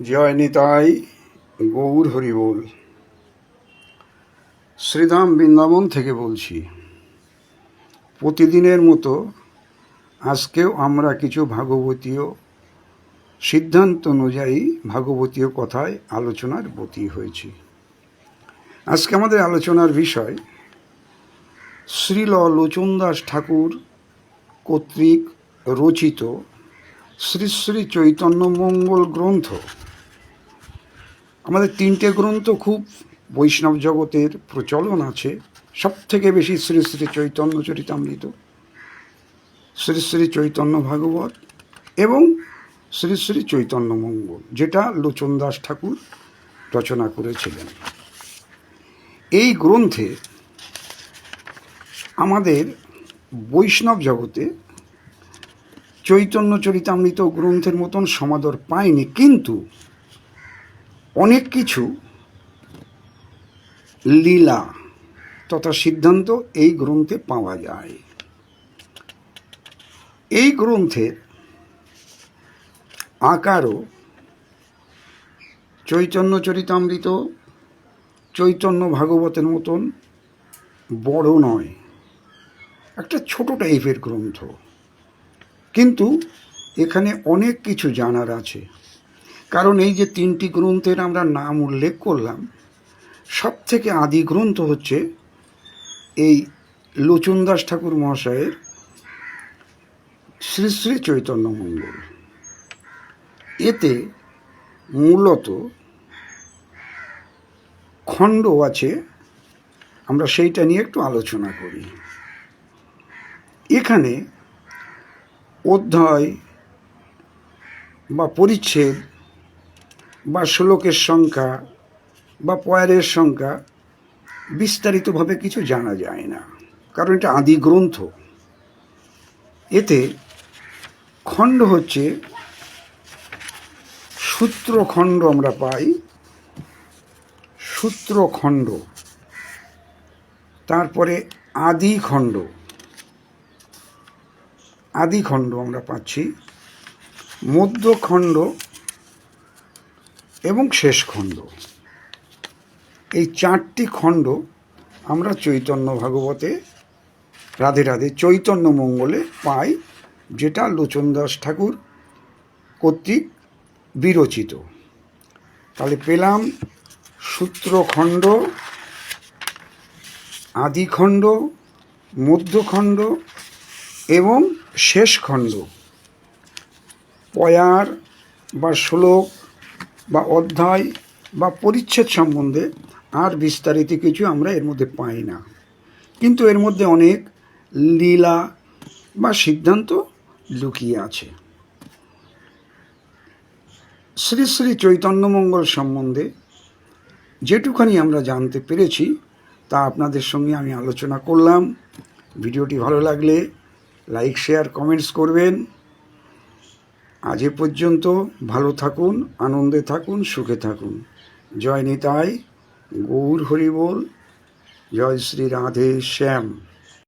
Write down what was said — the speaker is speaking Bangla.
জয় নিতাই, গৌর হরি বল। শ্রীধাম বৃন্দাবন থেকে বলছি। প্রতিদিনের মতো আজকেও আমরা কিছু ভাগবতীয় সিদ্ধান্ত অনুযায়ী ভাগবতীয় কথায় আলোচনার ব্রতী হয়েছি। আজকে আমাদের আলোচনার বিষয় শ্রীল লোচনদাস ঠাকুর কর্তৃক রচিত শ্রী শ্রী চৈতন্য মঙ্গল গ্রন্থ। আমাদের তিনটে গ্রন্থ খুব বৈষ্ণব জগতের প্রচলন আছে। সব থেকে বেশি শ্রী শ্রী চৈতন্য চরিতামৃত, শ্রী শ্রী চৈতন্য ভাগবত এবং শ্রী শ্রী চৈতন্য মঙ্গল, যেটা লোচনদাস ঠাকুর রচনা করেছিলেন। এই গ্রন্থে আমাদের বৈষ্ণব জগতে চৈতন্য চরিতামৃত গ্রন্থের মতন সমাদর পায়নি, কিন্তু অনেক কিছু লীলা তথা সিদ্ধান্ত এই গ্রন্থে পাওয়া যায়। এই গ্রন্থের আকারও চৈতন্য চরিতামৃত, চৈতন্য ভাগবতের মতন বড় নয়, একটা ছোট টাইপের গ্রন্থ, কিন্তু এখানে অনেক কিছু জানার আছে। কারণ এই যে তিনটি গ্রন্থের আমরা নাম উল্লেখ করলাম, সব থেকে আদি গ্রন্থ হচ্ছে এই লোচনদাস ঠাকুর মহাশয়ের শ্রী শ্রী চৈতন্য মঙ্গল। এতে মূলত খণ্ড আছে, আমরা সেইটা নিয়ে একটু আলোচনা করি। এখানে অধ্যায় বা পরিচ্ছেদ বা শ্লোকের সংখ্যা বা পয়ারের সংখ্যা বিস্তারিতভাবে কিছু জানা যায় না, কারণ এটা আদি গ্রন্থ। এতে খণ্ড হচ্ছে সূত্রখণ্ড আমরা পাই, সূত্রখণ্ড, তারপরে আদিখণ্ড, আদিখণ্ড আমরা পাচ্ছি, মধ্যখণ্ড এবং শেষ খণ্ড। এই চারটি খণ্ড আমরা চৈতন্য ভাগবতে, রাধে রাধে চৈতন্য মঙ্গলে পাই, যেটা লোচনদাস ঠাকুর কর্তৃক বিরচিত। তাহলে পেলাম সূত্রখণ্ড, আদিখণ্ড, মধ্যখণ্ড এবং শেষ খণ্ড। পয়ার বা শ্লোক বা অধ্যায় বা পরিচ্ছেদ সম্বন্ধে আর বিস্তারিত কিছু আমরা এর মধ্যে পাই না, কিন্তু এর মধ্যে অনেক লীলা বা সিদ্ধান্ত লুকিয়ে আছে। শ্রী শ্রী চৈতন্য মঙ্গল সম্বন্ধে যেটুখানি আমরা জানতে পেরেছি তা আপনাদের সঙ্গে আমি আলোচনা করলাম। ভিডিওটি ভালো লাগলে লাইক, শেয়ার, কমেন্টস করবেন। আজ এ পর্যন্ত। ভালো থাকুন, আনন্দে থাকুন, সুখে থাকুন। জয় নিতাই, গৌর হরি বল। জয় শ্রী রাধে শ্যাম।